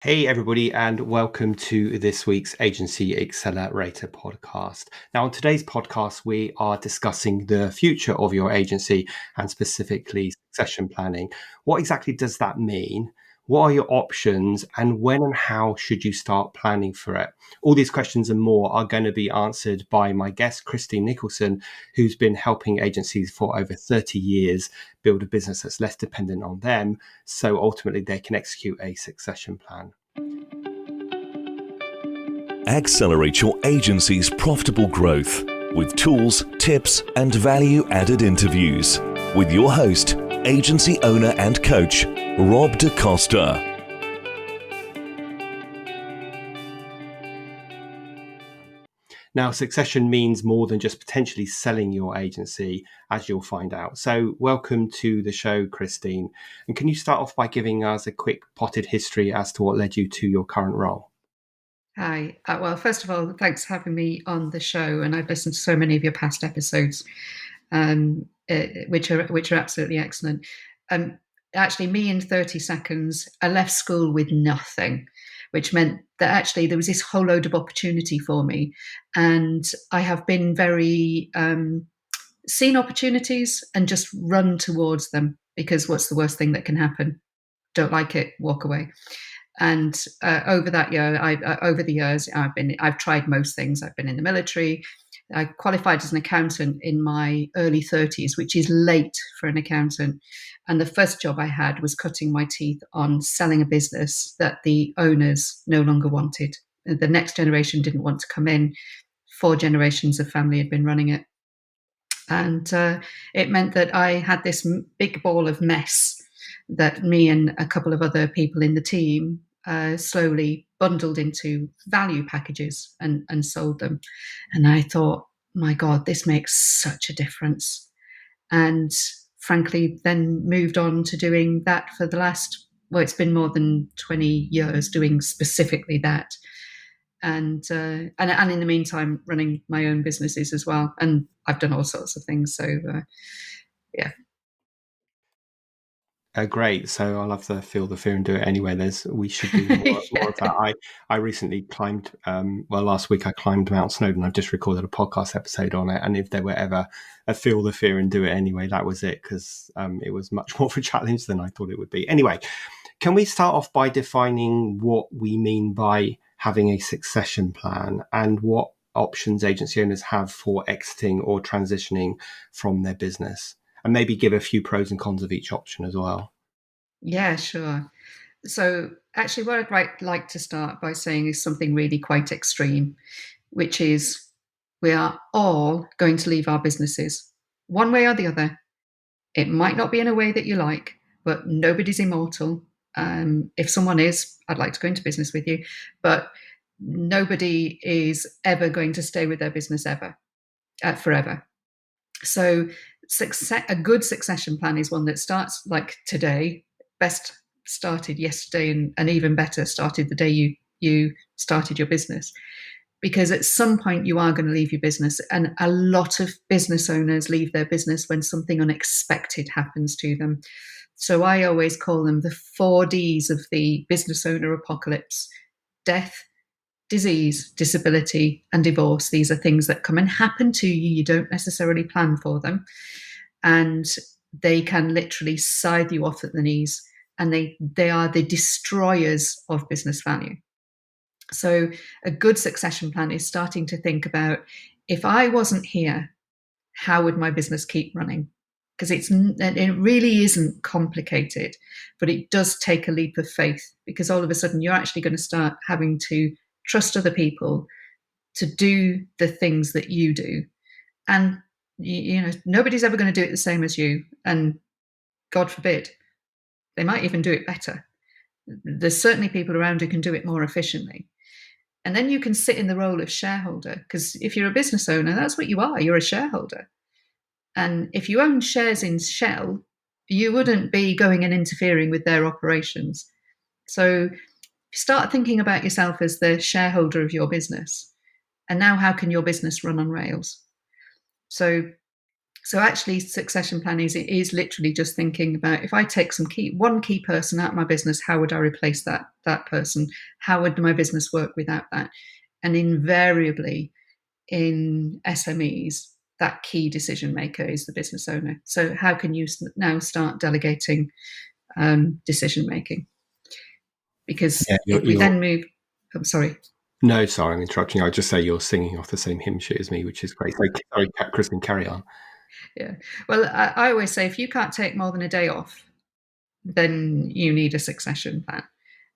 Hey, everybody, and welcome to this week's Agency Accelerator podcast. Now, on today's podcast, we are discussing the future of your agency and specifically succession planning. What exactly does that mean? What are your options, and when and how should you start planning for it? All these questions and more are going to be answered by my guest, Christine Nicolson, who's been helping agencies for over 30 years build a business that's less dependent on them, so ultimately they can execute a succession plan. Accelerate your agency's profitable growth with tools, tips, and value-added interviews with your host, agency owner and coach, Rob DaCosta. Now, succession means more than just potentially selling your agency, as you'll find out. So welcome to the show, Christine. And can you start off by giving us a quick potted history as to what led you to your current role? Hi. Well, first of all, thanks for having me on the show. And I've listened to so many of your past episodes, which are absolutely excellent. Actually, me in 30 seconds, I left school with nothing, which meant that actually there was this whole load of opportunity for me. And I have been very seen opportunities and just run towards them, because what's the worst thing that can happen? Don't like it, walk away. And over the years, I've tried most things. I've been in the military. I qualified as an accountant in my early 30s, which is late for an accountant. And the first job I had was cutting my teeth on selling a business that the owners no longer wanted. The next generation didn't want to come in. 4 generations of family had been running it. And it meant that I had this big ball of mess that me and a couple of other people in the team slowly bundled into value packages and sold them. And I thought, my God, this makes such a difference. And frankly, then moved on to doing that for the last, well, it's been more than 20 years doing specifically that. And in the meantime, running my own businesses as well. And I've done all sorts of things. So, yeah. Great. So I love the feel the fear and do it anyway. We should do more of that. I recently climbed, last week I climbed Mount Snowdon. I've just recorded a podcast episode on it. And if there were ever a feel the fear and do it anyway, that was it, because it was much more of a challenge than I thought it would be. Anyway, can we start off by defining what we mean by having a succession plan and what options agency owners have for exiting or transitioning from their business? And maybe give a few pros and cons of each option as well. Yeah, sure. So actually, what I'd like to start by saying is something really quite extreme, which is we are all going to leave our businesses one way or the other. It might not be in a way that you like, but nobody's immortal. If someone is, I'd like to go into business with you, but nobody is ever going to stay with their business forever. So a good succession plan is one that starts like today, best started yesterday, and even better started the day you started your business. Because at some point you are going to leave your business, and a lot of business owners leave their business when something unexpected happens to them. So I always call them the 4Ds of the business owner apocalypse: death, disease, disability, and divorce. These are things that come and happen to you. You don't necessarily plan for them. And they can literally scythe you off at the knees. And they are the destroyers of business value. So a good succession plan is starting to think about, if I wasn't here, how would my business keep running? Because it really isn't complicated, but it does take a leap of faith, because all of a sudden you're actually going to start having to trust other people to do the things that you do. And, nobody's ever going to do it the same as you. And God forbid, they might even do it better. There's certainly people around who can do it more efficiently. And then you can sit in the role of shareholder, because if you're a business owner, that's what you are. You're a shareholder. And if you own shares in Shell, you wouldn't be going and interfering with their operations. So start thinking about yourself as the shareholder of your business. And now, how can your business run on rails? So So actually, succession planning is literally just thinking about, if I take one key person out of my business, how would I replace that person? How would my business work without that? And invariably, in SMEs, that key decision maker is the business owner. So how can you now start delegating decision making? Yeah, Because if we then move, I'm sorry. No, sorry, I'm interrupting. I'd just say you're singing off the same hymn sheet as me, which is great. Sorry, Kristen, carry on. Yeah. Well, I always say, if you can't take more than a day off, then you need a succession plan.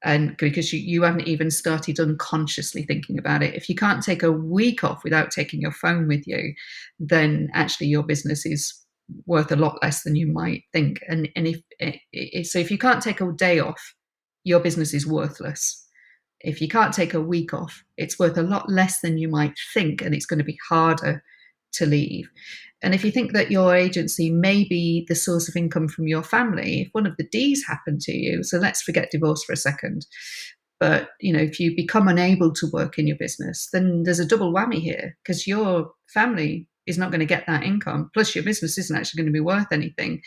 And because you haven't even started unconsciously thinking about it. If you can't take a week off without taking your phone with you, then actually your business is worth a lot less than you might think. And if you can't take a day off, your business is worthless. If you can't take a week off, it's worth a lot less than you might think, and it's going to be harder to leave. And if you think that your agency may be the source of income from your family, if one of the D's happened to you, so let's forget divorce for a second. But if you become unable to work in your business, then there's a double whammy here, because your family is not going to get that income. Plus, your business isn't actually going to be worth anything.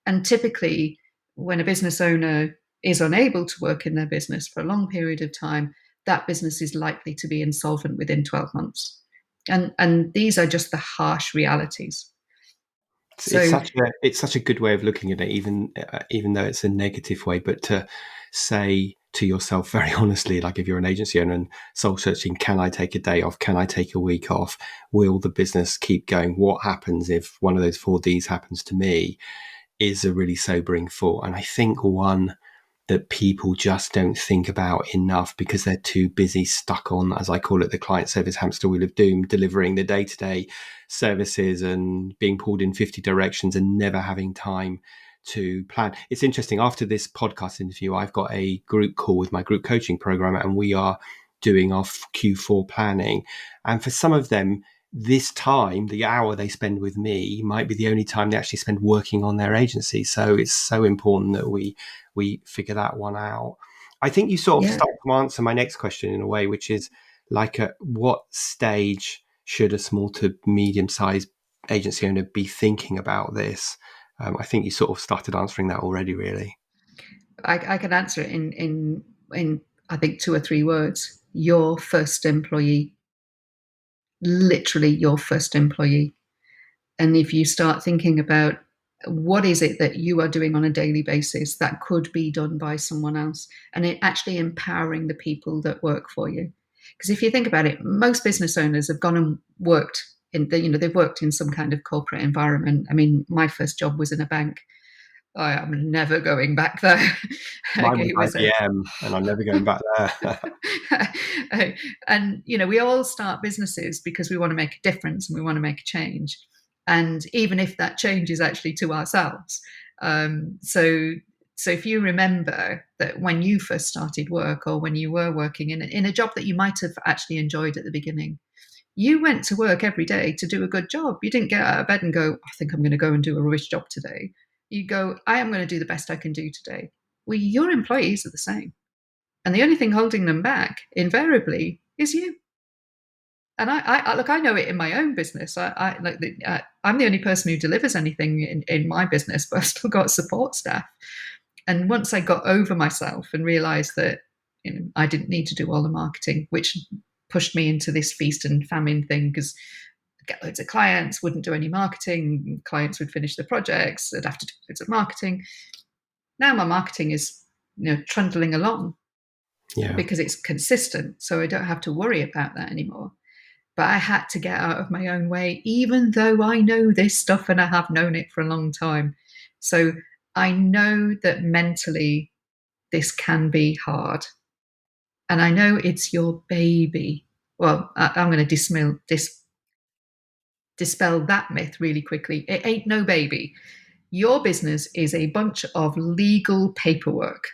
And typically, when a business owner is unable to work in their business for a long period of time, that business is likely to be insolvent within 12 months. And these are just the harsh realities. It's So such a good way of looking at it, even though it's a negative way. But to say to yourself very honestly, like if you're an agency owner and soul searching, can I take a day off? Can I take a week off? Will the business keep going? What happens if one of those 4Ds happens to me? Is a really sobering thought. And I think one that people just don't think about enough because they're too busy stuck on, as I call it, the client service hamster wheel of doom, delivering the day-to-day services and being pulled in 50 directions and never having time to plan. It's interesting. After this podcast interview, I've got a group call with my group coaching program, and we are doing our Q4 planning. And for some of them, this time, the hour they spend with me might be the only time they actually spend working on their agency. So it's so important that we figure that one out. I think you sort of start to answer my next question in a way, which is like, at what stage should a small to medium-sized agency owner be thinking about this? I think you sort of started answering that already, really. I can answer it in I think 2 or 3 words. Your first employee. Literally your first employee. And if you start thinking about what is it that you are doing on a daily basis that could be done by someone else, and it actually empowering the people that work for you. Because if you think about it, most business owners have gone and worked they've worked in some kind of corporate environment. I mean, my first job was in a bank. I'm never going back there. Mine It was was a IBM, and I'm never going back there. and we all start businesses because we want to make a difference and we want to make a change, and even if that change is actually to ourselves. So if you remember that when you first started work, or when you were working in a job that you might have actually enjoyed at the beginning, you went to work every day to do a good job. You didn't get out of bed and go, I think I'm going to go and do a rubbish job today. You go, I am going to do the best I can do today. Well, your employees are the same. And the only thing holding them back, invariably, is you. And I know it in my own business. I'm the only person who delivers anything in my business, but I've still got support staff. And once I got over myself and realized that I didn't need to do all the marketing, which pushed me into this feast and famine thing, because I'd get loads of clients, wouldn't do any marketing, clients would finish their projects, I'd have to do loads of marketing. Now my marketing is trundling along because it's consistent, so I don't have to worry about that anymore. But I had to get out of my own way, even though I know this stuff and I have known it for a long time. So I know that mentally this can be hard. And I know it's your baby. Well, I'm going to dispel that myth really quickly. It ain't no baby. Your business is a bunch of legal paperwork.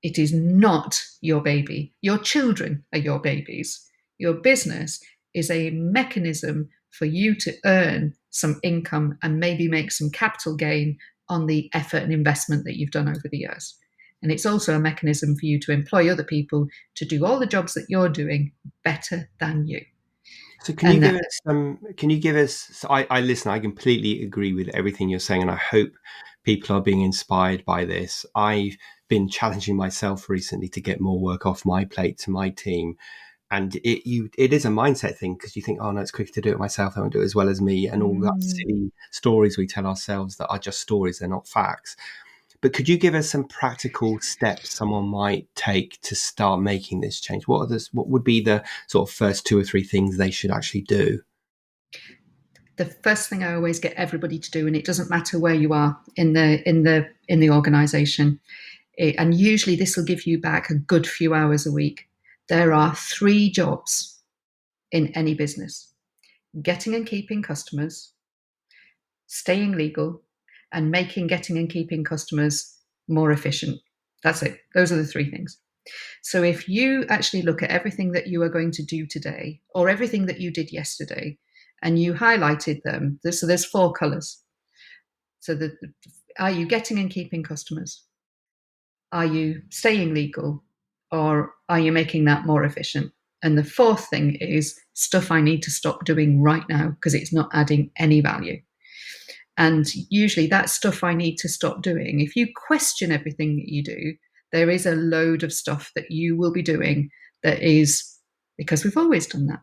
It is not your baby. Your children are your babies. Your business is a mechanism for you to earn some income and maybe make some capital gain on the effort and investment that you've done over the years. And it's also a mechanism for you to employ other people to do all the jobs that you're doing better than you. So can you And give that, us can you give us, so I listen, I completely agree with everything you're saying, and I hope people are being inspired by this. I've been challenging myself recently to get more work off my plate to my team. And it is a mindset thing, because you think, oh no, it's quicker to do it myself, I won't do it as well as me, and all that silly stories we tell ourselves that are just stories, they're not facts. But could you give us some practical steps someone might take to start making this change? What would be the sort of first two or three things they should actually do? the first thing I always get everybody to do, and it doesn't matter where you are in the organization, and usually this will give you back a good few hours a week. There are 3 jobs in any business: getting and keeping customers, staying legal, and making getting and keeping customers more efficient. That's it. Those are the 3 things. So if you actually look at everything that you are going to do today, or everything that you did yesterday, and you highlighted them, so there's 4 colors. So are you getting and keeping customers? Are you staying legal? Or are you making that more efficient? And the 4th thing is stuff I need to stop doing right now because it's not adding any value. And usually that stuff I need to stop doing, if you question everything that you do, there is a load of stuff that you will be doing that is because we've always done that.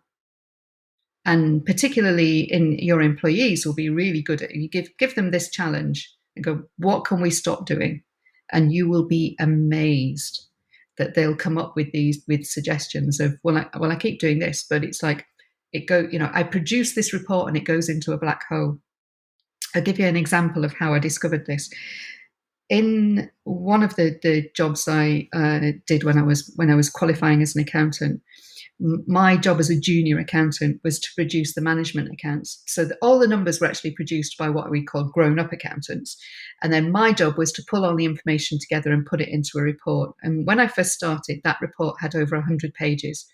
And particularly in your employees will be really good at, you give them this challenge and go, what can we stop doing? And you will be amazed that they'll come up with suggestions of, I keep doing this, but it's like I produce this report and it goes into a black hole. I'll give you an example of how I discovered this. In one of the jobs I did when I was qualifying as an accountant, my job as a junior accountant was to produce the management accounts. So all the numbers were actually produced by what we call grown-up accountants. And then my job was to pull all the information together and put it into a report. And when I first started, that report had over 100 pages.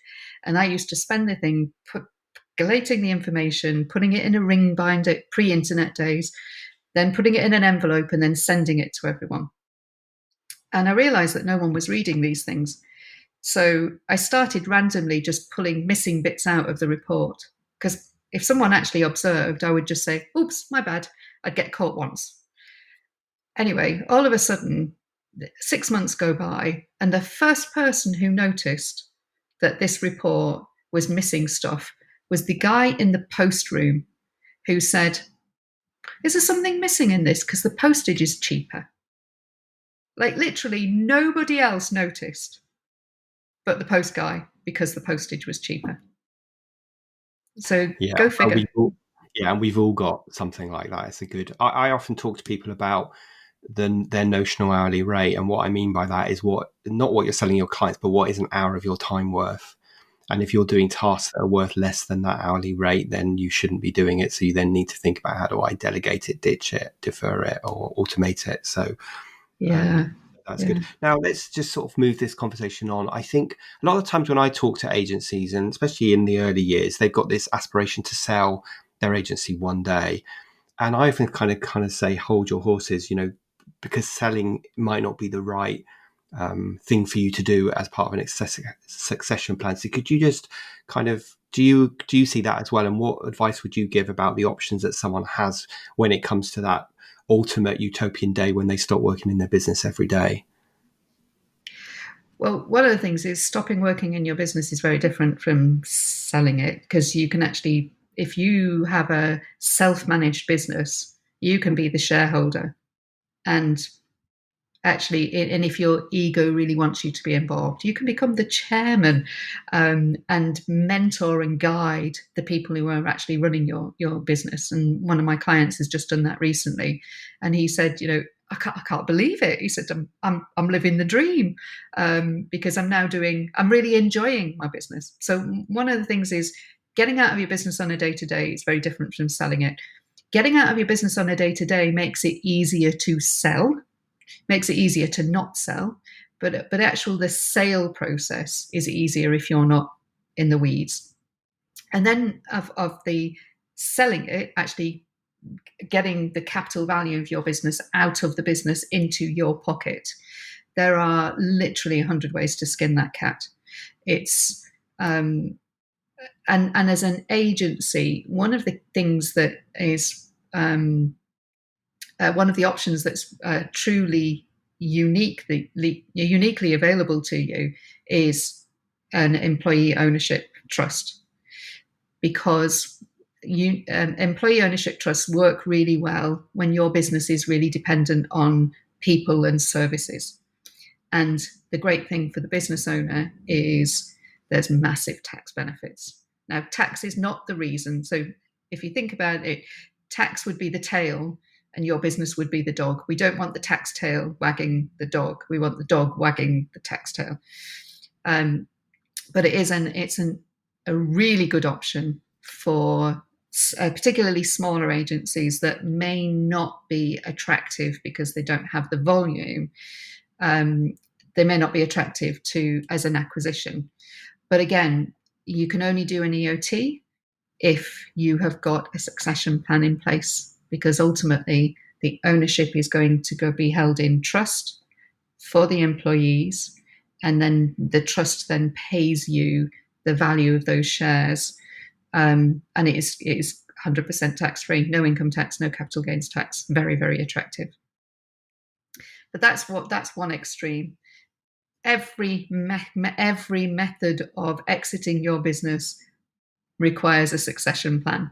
And I used to spend the thing collating the information, putting it in a ring binder, pre-internet days, then putting it in an envelope and then sending it to everyone. And I realized that no one was reading these things. So I started randomly just pulling missing bits out of the report. Because if someone actually observed, I would just say, oops, my bad. I'd get caught once. Anyway, all of a sudden, 6 months go by, and the first person who noticed that this report was missing stuff was the guy in the post room who said, is there something missing in this? Because the postage is cheaper. Like literally nobody else noticed but the post guy, because the postage was cheaper. So Yeah, go figure. and we've all got something like that. It's a good. I often talk to people about their notional hourly rate, and what I mean by that is not what you're selling your clients, but what is an hour of your time worth. And if you're doing tasks that are worth less than that hourly rate, then you shouldn't be doing it. So you then need to think about, how do I delegate it, ditch it, defer it, or automate it? So Yeah. that's Yeah. good. Now let's just sort of move this conversation on. I think a lot of the times when I talk to agencies, and especially in the early years, they've got this aspiration to sell their agency one day. And I often kind of say, hold your horses, because selling might not be the right thing for you to do as part of an succession plan. So could you just kind of, do you see that as well? And what advice would you give about the options that someone has when it comes to that ultimate utopian day when they start working in their business every day? Well, one of the things is stopping working in your business is very different from selling it, because you can actually, if you have a self-managed business, you can be the shareholder. And actually, and if your ego really wants you to be involved, you can become the chairman, and mentor and guide the people who are actually running your business. And one of my clients has just done that recently, and he said, I can't believe it. He said, I'm living the dream, because I'm really enjoying my business. So one of the things is getting out of your business on a day-to-day is very different from selling it. Getting out of your business on a day-to-day makes it easier to sell, makes it easier to not sell, but actual the sale process is easier if you're not in the weeds. And then of the selling it, actually getting the capital value of your business out of the business into your pocket. There are literally 100 ways to skin that cat. It's and as an agency, one of the things that is one of the options that's truly uniquely available to you is an employee ownership trust, because employee ownership trusts work really well when your business is really dependent on people and services. And the great thing for the business owner is there's massive tax benefits. Now, tax is not the reason. So if you think about it, tax would be the tail and your business would be the dog. We don't want the tax tail wagging the dog. We want the dog wagging the tax tail. But it's a really good option for particularly smaller agencies that may not be attractive because they don't have the volume. They may not be attractive as an acquisition. But again, you can only do an EOT if you have got a succession plan in place, because ultimately the ownership is going to be held in trust for the employees, and then the trust then pays you the value of those shares, and it is 100% tax free, no income tax, no capital gains tax, very, very attractive. But that's one extreme. Every method of exiting your business requires a succession plan.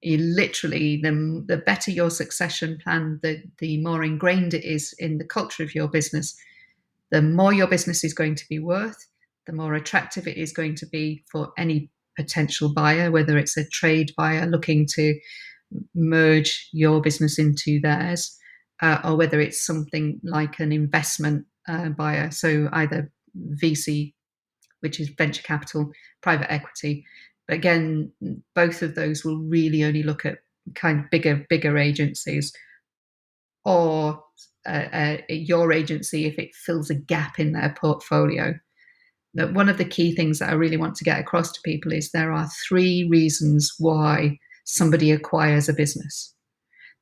You literally, the better your succession plan, the more ingrained it is in the culture of your business, the more your business is going to be worth, the more attractive it is going to be for any potential buyer, whether it's a trade buyer looking to merge your business into theirs, or whether it's something like an investment buyer. So either VC, which is venture capital, private equity. But again, both of those will really only look at kind of bigger agencies, or your agency if it fills a gap in their portfolio. But one of the key things that I really want to get across to people is there are 3 reasons why somebody acquires a business.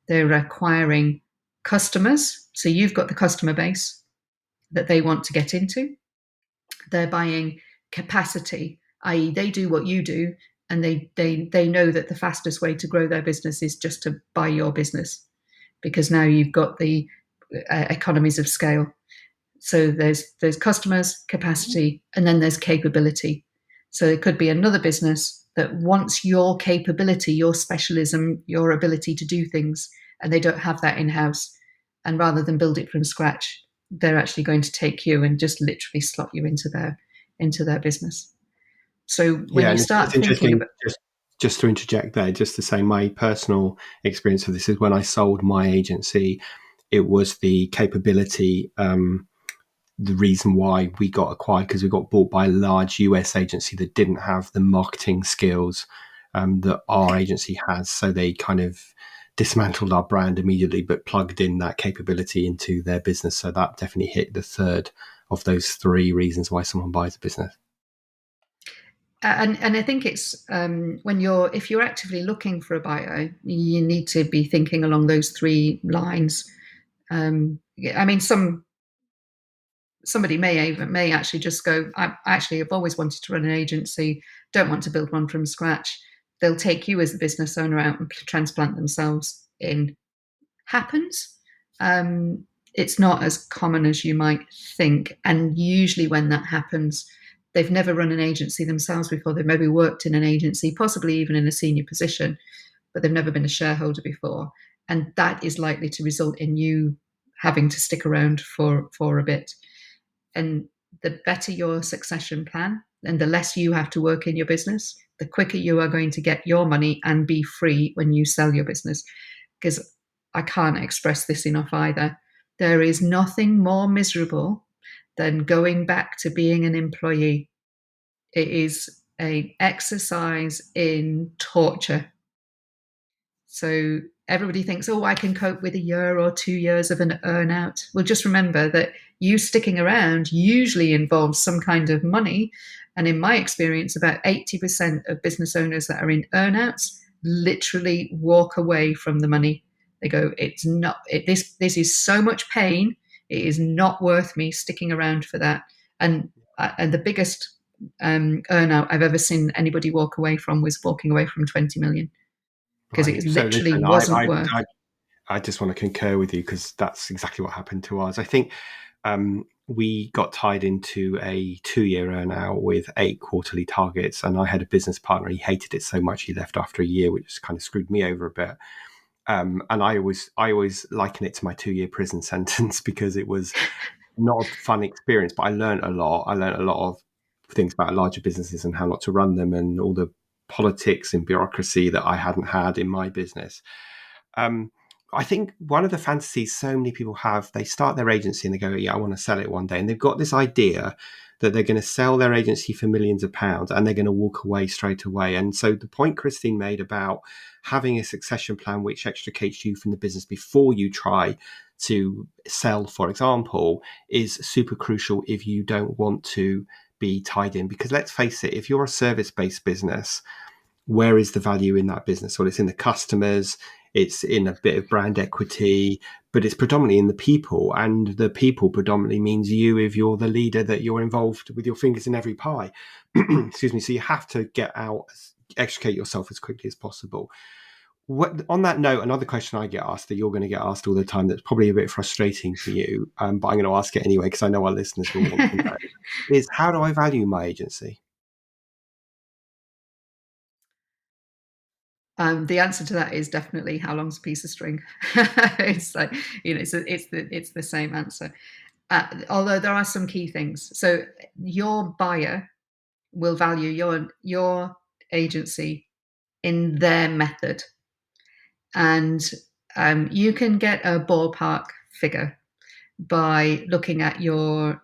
They're acquiring customers. So you've got the customer base that they want to get into. They're buying capacity, i.e. they do what you do, and they know that the fastest way to grow their business is just to buy your business, because now you've got the economies of scale. So there's customers, capacity, and then there's capability. So it could be another business that wants your capability, your specialism, your ability to do things, and they don't have that in-house. And rather than build it from scratch, they're actually going to take you and just literally slot you into their business. So when you start thinking about, just to interject there, just to say my personal experience of this is when I sold my agency, it was the capability, the reason why we got acquired, because we got bought by a large US agency that didn't have the marketing skills that our agency has. So they kind of dismantled our brand immediately, but plugged in that capability into their business. So that definitely hit the third of those 3 reasons why someone buys a business. And I think it's if you're actively looking for a buyer, you need to be thinking along those 3 lines. I mean, somebody may actually just go, I've always wanted to run an agency, don't want to build one from scratch. They'll take you as the business owner out and transplant themselves in. Happens. It's not as common as you might think. And usually when that happens, they've never run an agency themselves before. They've maybe worked in an agency, possibly even in a senior position, but they've never been a shareholder before. And that is likely to result in you having to stick around for a bit. And the better your succession plan and the less you have to work in your business, the quicker you are going to get your money and be free when you sell your business. Because I can't express this enough either. There is nothing more miserable than going back to being an employee. It is an exercise in torture. So everybody thinks, oh, I can cope with a year or 2 years of an earnout. Well, just remember that you sticking around usually involves some kind of money. And in my experience, about 80% of business owners that are in earnouts literally walk away from the money. They go, it's not, this is so much pain. It is not worth me sticking around for that. And the biggest earnout I've ever seen anybody walk away from was walking away from 20 million because it Right. So literally listen, wasn't worth. I just want to concur with you because that's exactly what happened to us. I think we got tied into a 2-year earnout with 8 quarterly targets, and I had a business partner. He hated it so much he left after a year, which kind of screwed me over a bit. And I always liken it to my 2-year prison sentence because it was not a fun experience, but I learned a lot. I learned a lot of things about larger businesses and how not to run them, and all the politics and bureaucracy that I hadn't had in my business. Um, I think one of the fantasies so many people have, they start their agency and they go, yeah, I want to sell it one day. And they've got this idea that they're going to sell their agency for millions of pounds and they're going to walk away straight away. And so the point Christine made about having a succession plan which extricates you from the business before you try to sell, for example, is super crucial if you don't want to be tied in. Because let's face it, if you're a service-based business, where is the value in that business? Well, it's in the customers, it's in a bit of brand equity, but it's predominantly in the people. And the people predominantly means you, if you're the leader, that you're involved with your fingers in every pie. Excuse me. So you have to get out, extricate yourself as quickly as possible. On that note, another question I get asked that you're going to get asked all the time that's probably a bit frustrating for you, but I'm going to ask it anyway because I know our listeners will want to know, is how do I value my agency? The answer to that is definitely how long's a piece of string. It's like, it's the same answer. Although there are some key things. So your buyer will value your agency in their method, and you can get a ballpark figure by looking at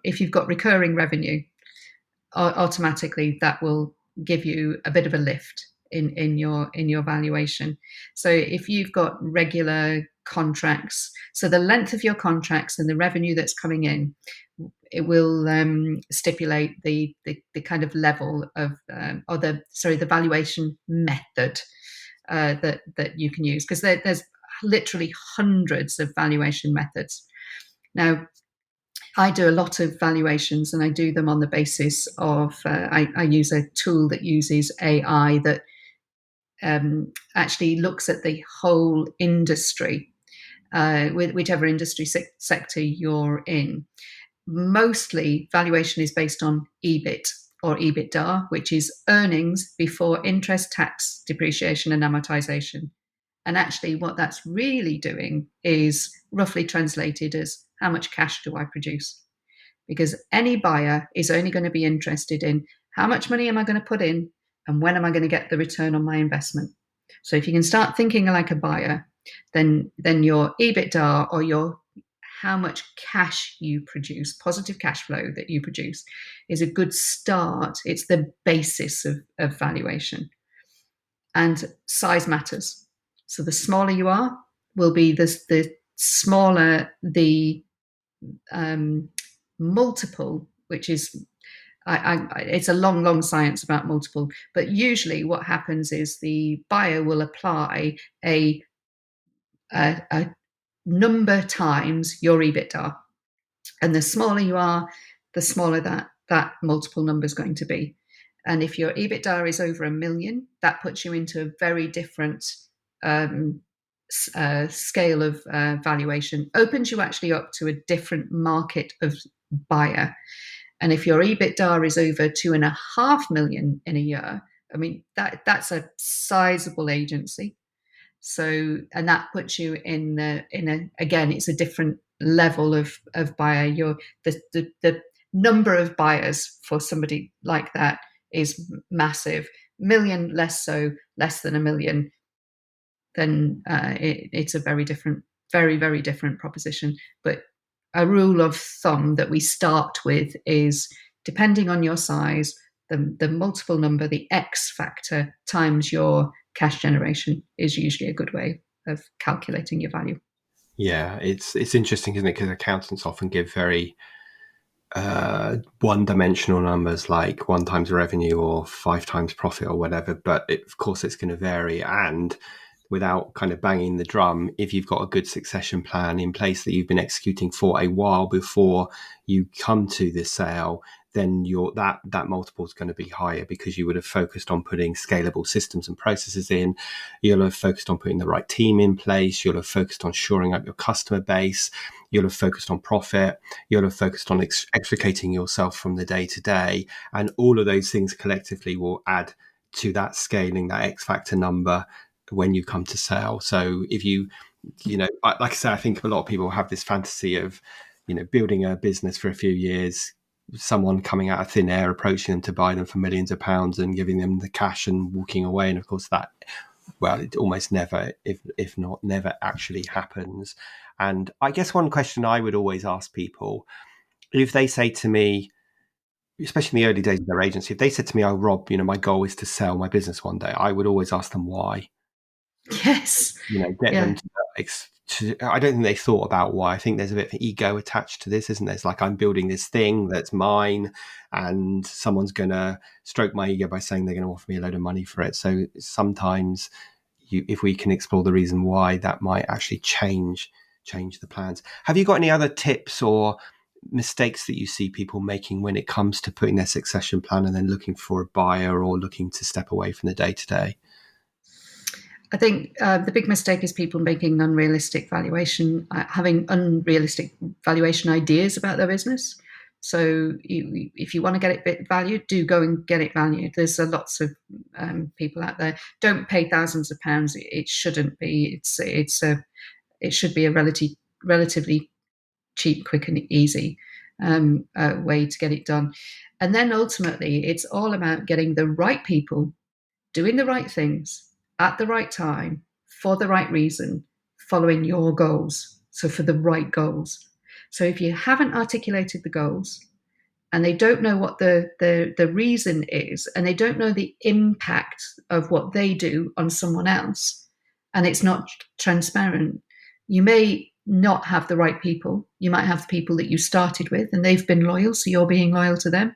if you've got recurring revenue, automatically that will give you a bit of a lift in your valuation. So if you've got regular contracts, so the length of your contracts and the revenue that's coming in, it will stipulate the kind of level of the valuation method that you can use, because there's literally hundreds of valuation methods. Now, I do a lot of valuations, and I do them on the basis of I use a tool that uses AI that actually looks at the whole industry, whichever industry sector you're in. Mostly, valuation is based on EBIT or EBITDA, which is earnings before interest, tax, depreciation, and amortization. And actually, what that's really doing is roughly translated as how much cash do I produce? Because any buyer is only going to be interested in how much money am I going to put in and when am I going to get the return on my investment. So if you can start thinking like a buyer, then your EBITDA, or your how much cash you produce, positive cash flow that you produce, is a good start. It's the basis of valuation. And size matters. So the smaller you are, will be the smaller the multiple, which is it's a long science about multiple. But usually, what happens is the buyer will apply a number times your EBITDA, and the smaller you are, the smaller that multiple number is going to be. And if your EBITDA is over 1 million, that puts you into a very different scale of valuation, opens you actually up to a different market of buyer. And if your EBITDA is over 2.5 million in a year, I mean, that's a sizable agency. So, and that puts you in again, it's a different level of buyer. The number of buyers for somebody like that is massive. Million less so, less than 1 million, then it's a very different, very different proposition. But a rule of thumb that we start with is, depending on your size, the multiple number, the X factor times your cash generation, is usually a good way of calculating your value. Yeah, it's interesting, isn't it? Because accountants often give very one-dimensional numbers like 1 times revenue or 5 times profit or whatever, but of course it's going to vary. And without kind of banging the drum, if you've got a good succession plan in place that you've been executing for a while before you come to this sale, then that multiple is going to be higher, because you would have focused on putting scalable systems and processes in. You'll have focused on putting the right team in place. You'll have focused on shoring up your customer base. You'll have focused on profit. You'll have focused on extricating yourself from the day to day. And all of those things collectively will add to that scaling, that X factor number when you come to sell. So if you like I say, I think a lot of people have this fantasy of, building a business for a few years, someone coming out of thin air approaching them to buy them for millions of pounds and giving them the cash and walking away. And of course it almost never, if not never, actually happens. And I guess one question I would always ask people, if they say to me, especially in the early days of their agency, if they said to me, "Oh, Rob, my goal is to sell my business one day," I would always ask them why. Yes. Get Yeah. them I don't think they thought about why. I think there's a bit of ego attached to this, isn't there? It's like, I'm building this thing that's mine, and someone's going to stroke my ego by saying they're going to offer me a load of money for it. So sometimes if we can explore the reason why, that might actually change the plans. Have you got any other tips or mistakes that you see people making when it comes to putting their succession plan and then looking for a buyer or looking to step away from the day-to-day? I think the big mistake is people making unrealistic valuation, having unrealistic valuation ideas about their business. So if you want to get it valued, do go and get it valued. There's lots of people out there. Don't pay thousands of pounds. It shouldn't be. It should be a relatively cheap, quick, and easy way to get it done. And then ultimately, it's all about getting the right people doing the right things at the right time for the right reason, following your goals. So, for the right goals. So, if you haven't articulated the goals and they don't know what the reason is, and they don't know the impact of what they do on someone else, and it's not transparent, you may not have the right people. You might have the people that you started with and they've been loyal, so you're being loyal to them.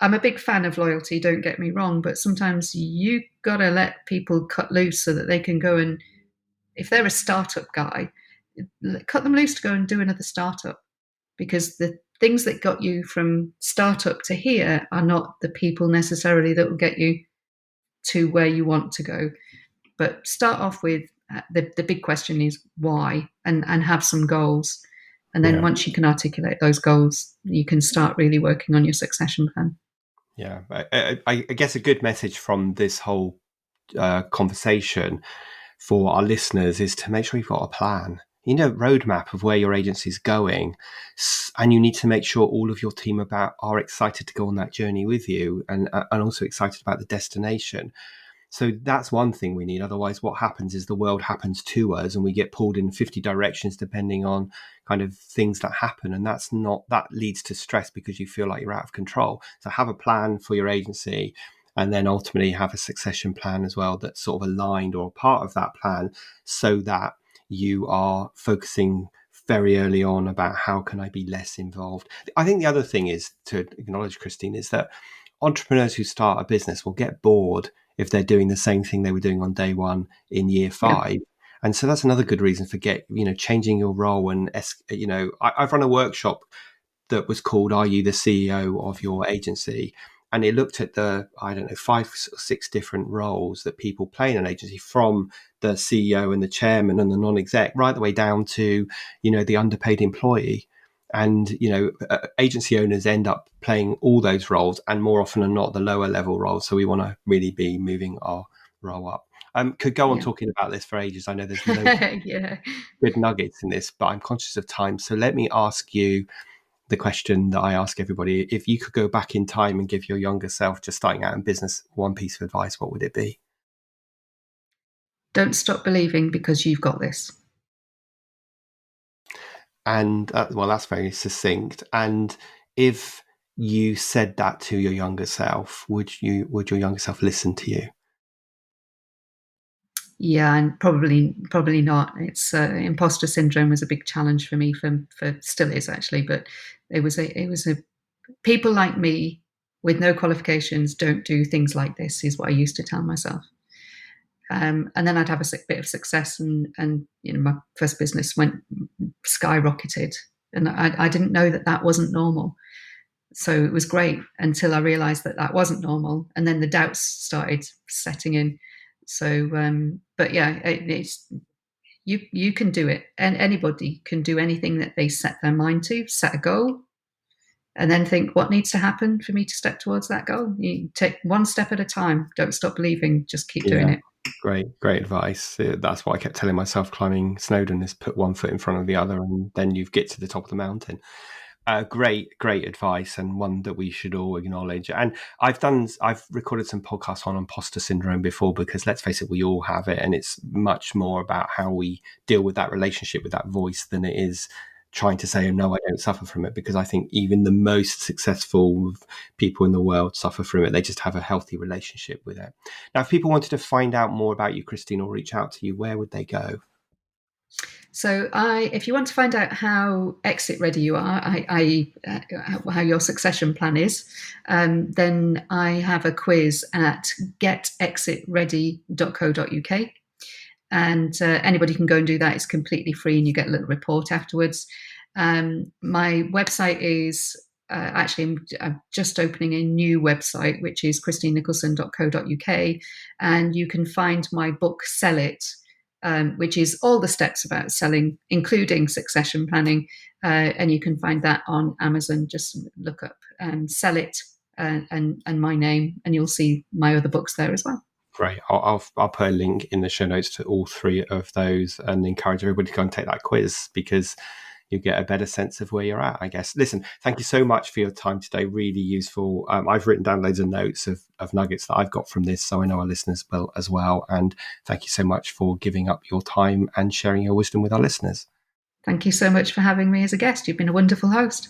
I'm a big fan of loyalty, don't get me wrong, but sometimes you got to let people cut loose so that they can go and, if they're a startup guy, cut them loose to go and do another startup, because the things that got you from startup to here are not the people necessarily that will get you to where you want to go. But start off with the big question is why, and have some goals. And then once you can articulate those goals, you can start really working on your succession plan. Yeah, I guess a good message from this whole conversation for our listeners is to make sure you've got a plan, roadmap of where your agency is going, and you need to make sure all of your team are excited to go on that journey with you, and also excited about the destination. So that's one thing we need. Otherwise, what happens is the world happens to us and we get pulled in 50 directions depending on kind of things that happen. And that leads to stress because you feel like you're out of control. So have a plan for your agency, and then ultimately have a succession plan as well that's sort of aligned or part of that plan, so that you are focusing very early on about how can I be less involved. I think the other thing is to acknowledge, Christine, is that entrepreneurs who start a business will get bored if they're doing the same thing they were doing on day one in year 5. Yeah. And so that's another good reason for changing your role. And, I've run a workshop that was called "Are You the CEO of Your Agency?" And it looked at 5 or 6 different roles that people play in an agency, from the CEO and the chairman and the non-exec, right the way down to, the underpaid employee. And, agency owners end up playing all those roles, and more often than not, the lower level roles. So we want to really be moving our role up. Could go on talking about this for ages. I know there's loads of good nuggets in this, but I'm conscious of time. So let me ask you the question that I ask everybody. If you could go back in time and give your younger self, just starting out in business, one piece of advice, what would it be? Don't stop believing, because you've got this. And that's very succinct. And if you said that to your younger self, would your younger self listen to you? Yeah, and probably not. It's imposter syndrome was a big challenge for me, for still is actually, but it was a people like me with no qualifications don't do things like this, is what I used to tell myself. And then I'd have a bit of success, and my first business skyrocketed, and I didn't know that wasn't normal. So it was great until I realized that that wasn't normal. And then the doubts started setting in. So, but yeah, it's, you can do it, and anybody can do anything that they set their mind to. Set a goal, and then think, what needs to happen for me to step towards that goal? You take one step at a time. Don't stop believing. Just keep doing Yeah. it. Great advice. That's what I kept telling myself climbing Snowdon, is put one foot in front of the other and then you get to the top of the mountain. Great advice, and one that we should all acknowledge. And I've recorded some podcasts on imposter syndrome before, because let's face it, we all have it, and it's much more about how we deal with that relationship with that voice than it is trying to say, oh, no, I don't suffer from it, because I think even the most successful people in the world suffer from it. They just have a healthy relationship with it. Now, if people wanted to find out more about you, Christine, or reach out to you, where would they go? So, if you want to find out how exit ready you are, how your succession plan is, then I have a quiz at getexitready.co.uk. And anybody can go and do that. It's completely free, and you get a little report afterwards. My website is actually, I'm just opening a new website, which is christinenicolson.co.uk, and you can find my book Sell It, which is all the steps about selling, including succession planning, and you can find that on Amazon. Just look up Sell It and my name, and you'll see my other books there as well. Great. I'll put a link in the show notes to all three of those, and encourage everybody to go and take that quiz, because you get a better sense of where you're at, I guess. Listen, thank you so much for your time today. Really useful. I've written down loads of notes of nuggets that I've got from this, so I know our listeners will as well. And thank you so much for giving up your time and sharing your wisdom with our listeners. Thank you so much for having me as a guest. You've been a wonderful host.